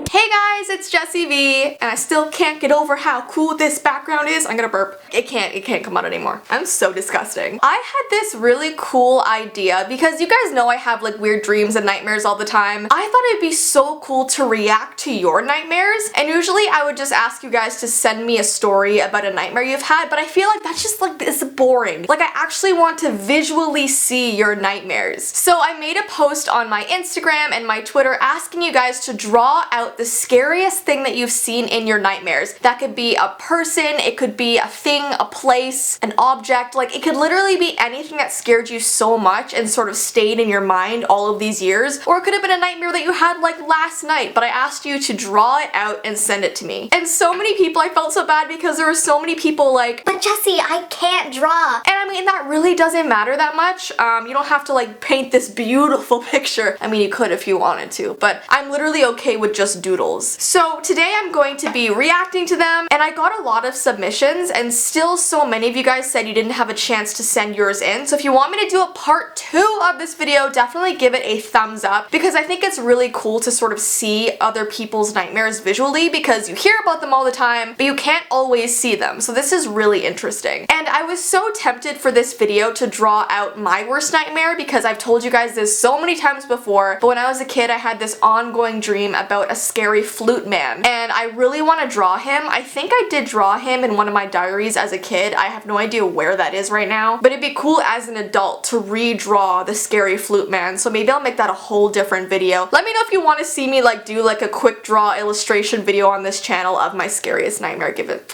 Hey guys, it's Jessii Vee, and I still can't get over how cool this background is. I'm gonna burp. It can't come out anymore. I'm so disgusting. I had this really cool idea because you guys know I have like weird dreams and nightmares all the time. I thought it'd be so cool to react to your nightmares, and usually I would just ask you guys to send me a story about a nightmare you've had, but I feel like that's just like, it's boring. Like I actually want to visually see your nightmares. So I made a post on my Instagram and my Twitter asking you guys to draw out the scariest thing that you've seen in your nightmares. That could be a person, it could be a thing, a place, an object, like it could literally be anything that scared you so much and sort of stayed in your mind all of these years, or it could have been a nightmare that you had like last night, but I asked you to draw it out and send it to me. And so many people, I felt so bad because there were so many people like, but Jessii, I can't draw. And I mean, that really doesn't matter that much. You don't have to like paint this beautiful picture. I mean, you could if you wanted to, but I'm literally okay with just doodles. So today I'm going to be reacting to them, and I got a lot of submissions, and still so many of you guys said you didn't have a chance to send yours in. So if you want me to do a part 2 of this video, definitely give it a thumbs up, because I think it's really cool to sort of see other people's nightmares visually, because you hear about them all the time, but you can't always see them. So this is really interesting. And I was so tempted for this video to draw out my worst nightmare, because I've told you guys this so many times before, but when I was a kid I had this ongoing dream about a scary flute man, and I really want to draw him. I think I did draw him in one of my diaries as a kid. I have no idea where that is right now, but it'd be cool as an adult to redraw the scary flute man, so maybe I'll make that a whole different video. Let me know if you want to see me like do like a quick draw illustration video on this channel of my scariest nightmare. Give it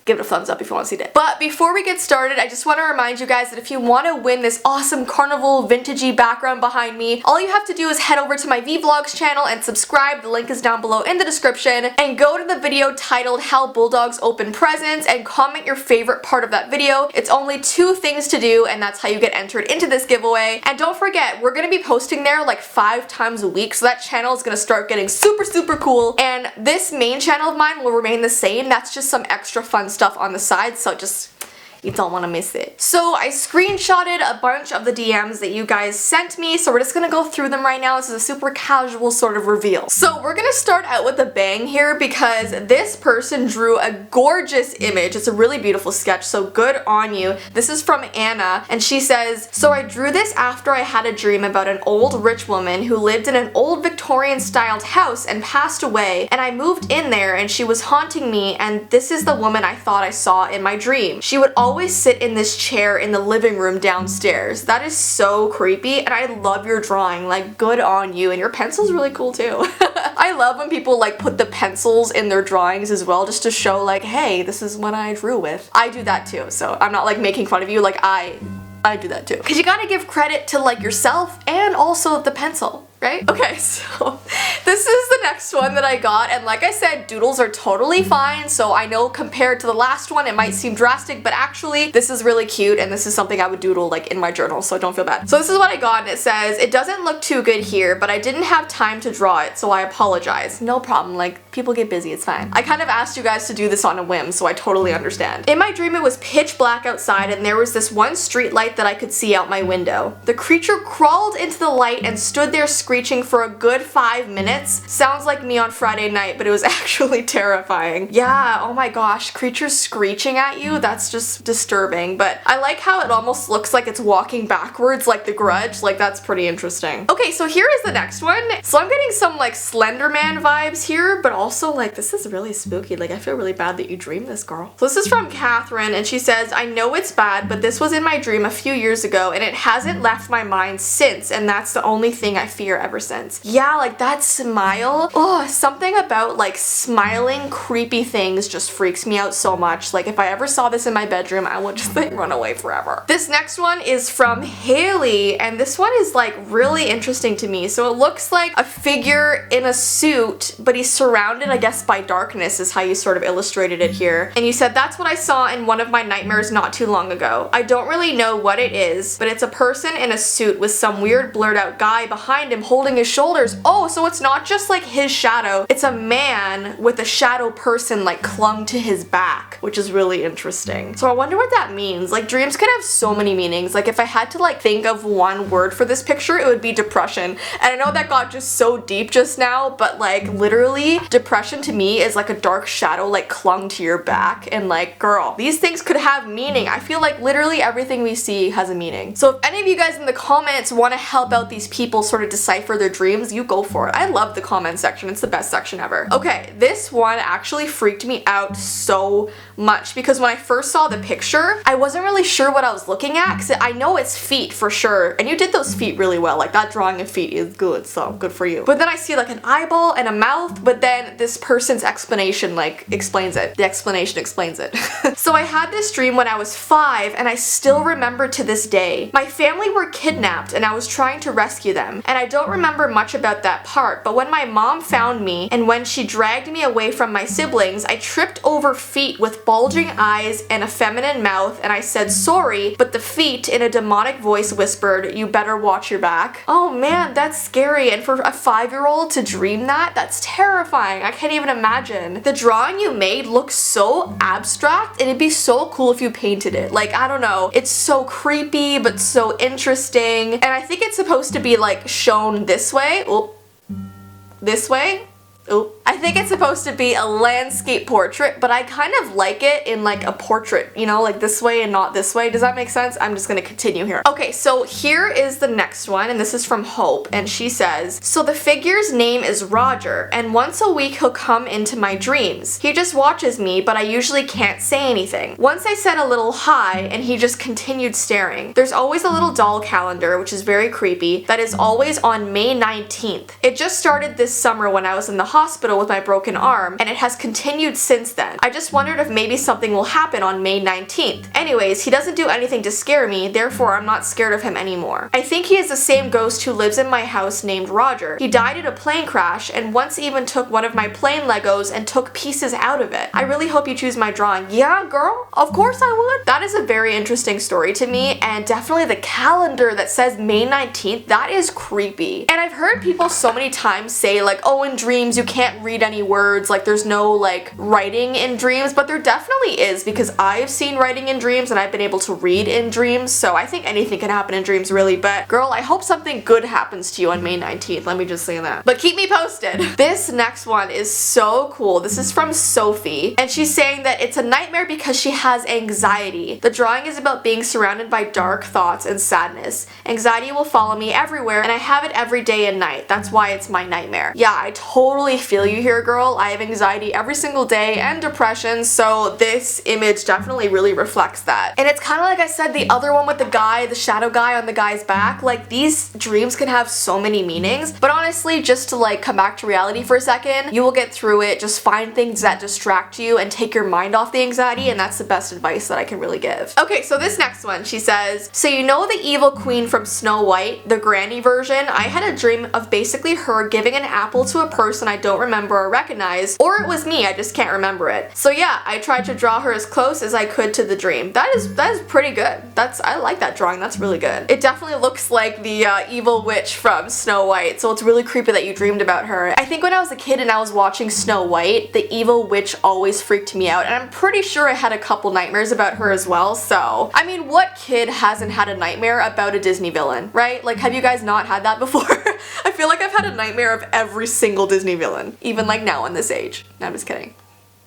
a thumbs up if you want to see that. But before we get started, I just want to remind you guys that if you want to win this awesome carnival vintagey background behind me, all you have to do is head over to my Vlogs channel and subscribe. The link is down below in the description, and go to the video titled How Bulldogs Open Presents and comment your favorite part of that video. It's only 2 things to do, and that's how you get entered into this giveaway. And don't forget, we're going to be posting there like 5 times a week, so that channel is going to start getting super cool, and this main channel of mine will remain the same. That's just some extra fun stuff on the side, so just you don't want to miss it. So I screenshotted a bunch of the DMs that you guys sent me, so we're just gonna go through them right now. This is a super casual sort of reveal. So we're gonna start out with a bang here, because this person drew a gorgeous image. It's a really beautiful sketch, so good on you. This is from Anna, and she says, so I drew this after I had a dream about an old rich woman who lived in an old Victorian styled house and passed away, and I moved in there and she was haunting me, and this is the woman I thought I saw in my dream. She would always sit in this chair in the living room downstairs. That is so creepy, and I love your drawing. Like, good on you, and your pencil's really cool too. I love when people like put the pencils in their drawings as well, just to show like, hey, this is what I drew with. I do that too, so I'm not like making fun of you, like I do that too. Because you gotta give credit to like yourself and also the pencil, right? Okay, so this is the next one that I got, and like I said, doodles are totally fine, so I know compared to the last one it might seem drastic, but actually this is really cute, and this is something I would doodle like in my journal, so don't feel bad. So this is what I got, and it says, it doesn't look too good here, but I didn't have time to draw it, so I apologize. No problem, like people get busy, it's fine. I kind of asked you guys to do this on a whim, so I totally understand. In my dream it was pitch black outside, and there was this one street light that I could see out my window. The creature crawled into the light and stood there screeching for a good 5 minutes. Sounds like me on Friday night, but it was actually terrifying. Yeah, oh my gosh, creatures screeching at you, that's just disturbing, but I like how it almost looks like it's walking backwards like The Grudge. Like, that's pretty interesting. Okay, so here is the next one. So I'm getting some like Slender Man vibes here, but also like this is really spooky. Like, I feel really bad that you dreamed this, girl. So this is from Catherine, and she says, I know it's bad, but this was in my dream a few years ago, and it hasn't left my mind since, and that's the only thing I fear ever since. Yeah, like that smile. Oh, something about like smiling creepy things just freaks me out so much. Like if I ever saw this in my bedroom, I would just like run away forever. This next one is from Haley, and this one is like really interesting to me. So it looks like a figure in a suit, but he's surrounded, I guess, by darkness is how you sort of illustrated it here. And you said, that's what I saw in one of my nightmares not too long ago. I don't really know what it is, but it's a person in a suit with some weird blurred out guy behind him holding his shoulders. Oh, so it's not just like his shadow, it's a man with a shadow person like clung to his back, which is really interesting. So I wonder what that means. Like dreams can have so many meanings. Like if I had to like think of one word for this picture, it would be depression. And I know that got just so deep just now, but like literally depression to me is like a dark shadow like clung to your back, and like girl, these things could have meaning. I feel like literally everything we see has a meaning. So if any of you guys in the comments want to help out these people sort of decipher their dreams, you go for it. I love the comment section. It's the best section ever. Okay, this one actually freaked me out so much because when I first saw the picture, I wasn't really sure what I was looking at because I know it's feet for sure, and you did those feet really well. Like that drawing of feet is good, so good for you. But then I see like an eyeball and a mouth, but then this person's explanation like explains it. The explanation explains it. So I had this dream when I was 5, and I still remember to this day. My family were kidnapped and I was trying to rescue them, and I don't remember much about that part, but when my mom found me and when she dragged me away from my siblings, I tripped over feet with bulging eyes and a feminine mouth, and I said sorry, but the feet in a demonic voice whispered, "You better watch your back." Oh man, that's scary, and for a 5-year-old to dream that, that's terrifying. I can't even imagine. The drawing you made looks so abstract, and it'd be so cool if you painted it. Like, I don't know, it's so creepy but so interesting, and I think it's supposed to be like shown this way. Oh, this way. Ooh. I think it's supposed to be a landscape portrait, but I kind of like it in like a portrait, you know, like this way and not this way. Does that make sense? I'm just gonna continue here. Okay, so here is the next one, and this is from Hope, and she says, so the figure's name is Roger, and once a week he'll come into my dreams. He just watches me, but I usually can't say anything. Once I said a little hi, and he just continued staring. There's always a little doll calendar, which is very creepy, that is always on May 19th. It just started this summer when I was in the hospital with my broken arm, and it has continued since then. I just wondered if maybe something will happen on May 19th. Anyways, he doesn't do anything to scare me, therefore I'm not scared of him anymore. I think he is the same ghost who lives in my house named Roger. He died in a plane crash and once even took one of my plane Legos and took pieces out of it. I really hope you choose my drawing. Yeah, girl, of course I would. That is a very interesting story to me, and definitely the calendar that says May 19th, that is creepy. And I've heard people so many times say like, oh, in dreams you can't read any words, like there's no like writing in dreams, but there definitely is, because I've seen writing in dreams and I've been able to read in dreams, so I think anything can happen in dreams really. But girl, I hope something good happens to you on May 19th, let me just say that. But keep me posted. This next one is so cool. This is from Sophie, and she's saying that it's a nightmare because she has anxiety. The drawing is about being surrounded by dark thoughts and sadness. Anxiety will follow me everywhere, and I have it every day and night. That's why it's my nightmare. Yeah, I totally feel you here, girl. I have anxiety every single day and depression, so this image definitely really reflects that. And it's kind of like I said, the other one with the guy, the shadow guy on the guy's back, like these dreams can have so many meanings, but honestly, just to like come back to reality for a second, you will get through it. Just find things that distract you and take your mind off the anxiety, and that's the best advice that I can really give. Okay, so this next one, she says, so you know the evil queen from Snow White, the granny version? I had a dream of basically her giving an apple to a person I don't remember or recognize, or it was me, I just can't remember it. So yeah, I tried to draw her as close as I could to the dream. That is pretty good. I like that drawing, that's really good. It definitely looks like the evil witch from Snow White, so it's really creepy that you dreamed about her. I think when I was a kid and I was watching Snow White, the evil witch always freaked me out, and I'm pretty sure I had a couple nightmares about her as well, so I mean, what kid hasn't had a nightmare about a Disney villain, right? Like, have you guys not had that before? I feel like I've had a nightmare of every single Disney villain, even like now in this age. No, I'm just kidding.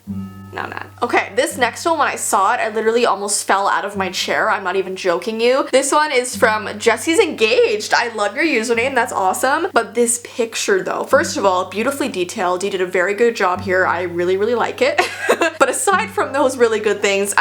No, I'm not. Okay, this next one, when I saw it, I literally almost fell out of my chair. I'm not even joking you. This one is from Jessie's Engaged. I love your username, that's awesome. But this picture though, first of all, beautifully detailed. You did a very good job here. I really, really like it. But aside from those really good things,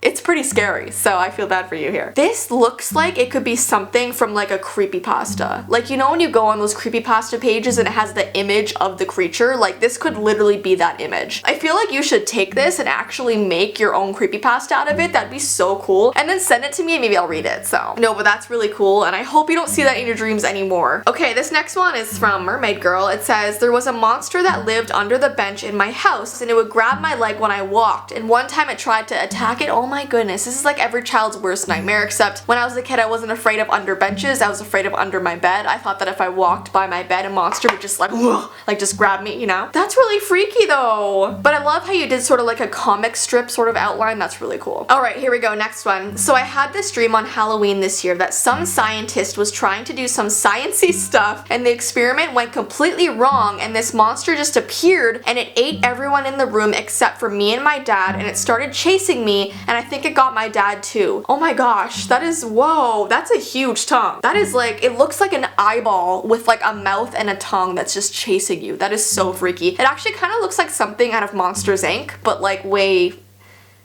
it's pretty scary, so I feel bad for you here. This looks like it could be something from like a creepypasta. Like, you know when you go on those creepypasta pages and it has the image of the creature? Like, this could literally be that image. I feel like you should take this and actually make your own creepypasta out of it, that'd be so cool. And then send it to me and maybe I'll read it. So no, but that's really cool and I hope you don't see that in your dreams anymore. Okay, this next one is from Mermaid Girl. It says, there was a monster that lived under the bench in my house and it would grab my leg when I walked, and one time it tried to attack it. Oh my goodness, this is like every child's worst nightmare, except when I was a kid I wasn't afraid of under benches, I was afraid of under my bed. I thought that if I walked by my bed a monster would just like just grab me, you know? That's really freaky though. But I love how you did sort of like a comic strip sort of outline. That's really cool. Alright, here we go, next one. So I had this dream on Halloween this year that some scientist was trying to do some sciencey stuff and the experiment went completely wrong and this monster just appeared and it ate everyone in the room except for me and my dad, and it started chasing me and I think it got my dad too. Oh my gosh, that is, whoa, that's a huge tongue. That is like, it looks like an eyeball with like a mouth and a tongue that's just chasing you. That is so freaky. It actually kind of looks like something out of Monsters Inc., but like way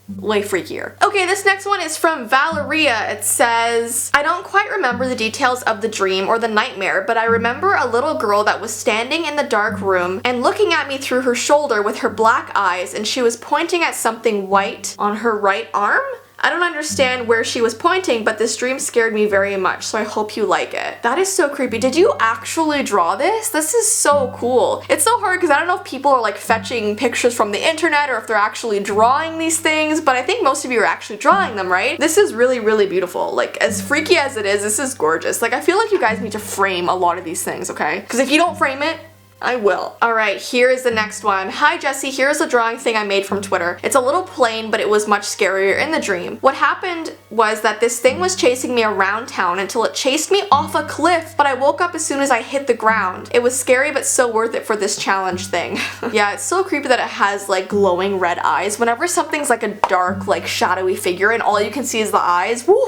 freakier. Okay, this next one is from Valeria. It says, I don't quite remember the details of the dream or the nightmare, but I remember a little girl that was standing in the dark room and looking at me through her shoulder with her black eyes, and she was pointing at something white on her right arm. I don't understand where she was pointing, but this dream scared me very much, so I hope you like it. That is so creepy. Did you actually draw this? This is so cool. It's so hard because I don't know if people are like fetching pictures from the internet or if they're actually drawing these things, but I think most of you are actually drawing them, right? This is really, really beautiful. Like, as freaky as it is, this is gorgeous. Like, I feel like you guys need to frame a lot of these things, okay? Because if you don't frame it, I will. Alright, here is the next one. Hi Jessii, here's a drawing thing I made from Twitter. It's a little plain, but it was much scarier in the dream. What happened was that this thing was chasing me around town until it chased me off a cliff, but I woke up as soon as I hit the ground. It was scary, but so worth it for this challenge thing. Yeah, it's so creepy that it has like glowing red eyes. Whenever something's like a dark, like shadowy figure and all you can see is the eyes, woo!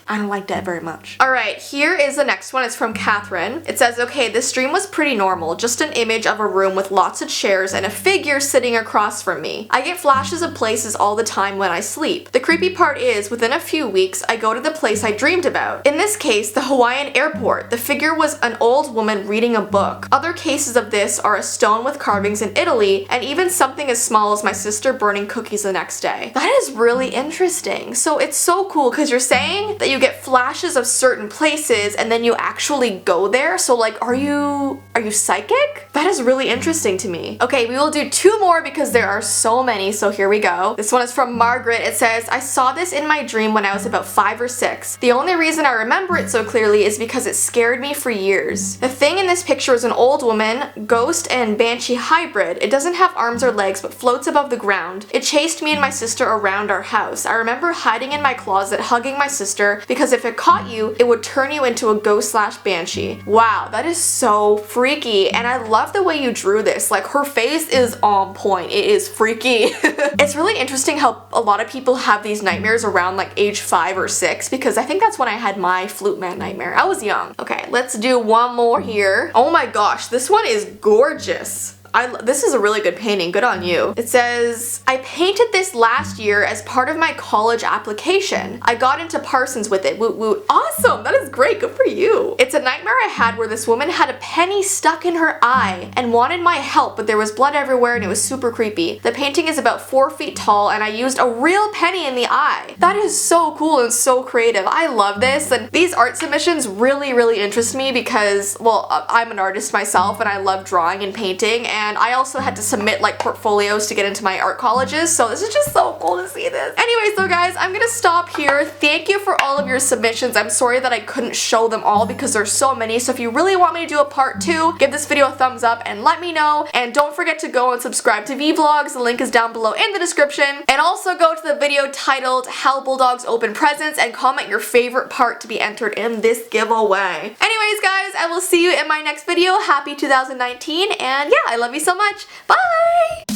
I don't like that very much. Alright, here is the next one. It's from Catherine. It says, okay, this dream was pretty normal. Just an image of a room with lots of chairs and a figure sitting across from me. I get flashes of places all the time when I sleep. The creepy part is, within a few weeks, I go to the place I dreamed about. In this case, the Hawaiian airport. The figure was an old woman reading a book. Other cases of this are a stone with carvings in Italy, and even something as small as my sister burning cookies the next day. That is really interesting. So it's so cool because you're saying that you get flashes of certain places and then you actually go there. So like, are you psychic? That is really interesting to me. Okay, we will do two more because there are so many, so here we go. This one is from Margaret. It says, I saw this in my dream when I was about 5 or 6. The only reason I remember it so clearly is because it scared me for years. The thing in this picture is an old woman, ghost and banshee hybrid. It doesn't have arms or legs but floats above the ground. It chased me and my sister around our house. I remember hiding in my closet, hugging my sister, because if it caught you, it would turn you into a ghost/banshee. Wow, that is so freaky, and I love the way you drew this. Like, her face is on point. It is freaky. It's really interesting how a lot of people have these nightmares around like age 5 or 6, because I think that's when I had my Flute Man nightmare. I was young. Okay, let's do one more here. Oh my gosh, this one is gorgeous. This is a really good painting. Good on you. It says, I painted this last year as part of my college application. I got into Parsons with it. Woot woot. Awesome. That is great. Good for you. It's a nightmare I had where this woman had a penny stuck in her eye and wanted my help, but there was blood everywhere and it was super creepy. The painting is about 4 feet tall and I used a real penny in the eye. That is so cool and so creative. I love this, and these art submissions really, really interest me because, well, I'm an artist myself and I love drawing and painting, and I also had to submit like portfolios to get into my art colleges, so this is just so cool to see this. Anyways though guys, I'm gonna stop here. Thank you for all of your submissions. I'm sorry that I couldn't show them all because there's so many, so if you really want me to do a part 2, give this video a thumbs up and let me know, and don't forget to go and subscribe to Vee Vlogs. The link is down below in the description, and also go to the video titled How Bulldogs Open Presents and comment your favorite part to be entered in this giveaway. Anyways guys, I will see you in my next video. Happy 2019, and yeah, I love you so much. Bye!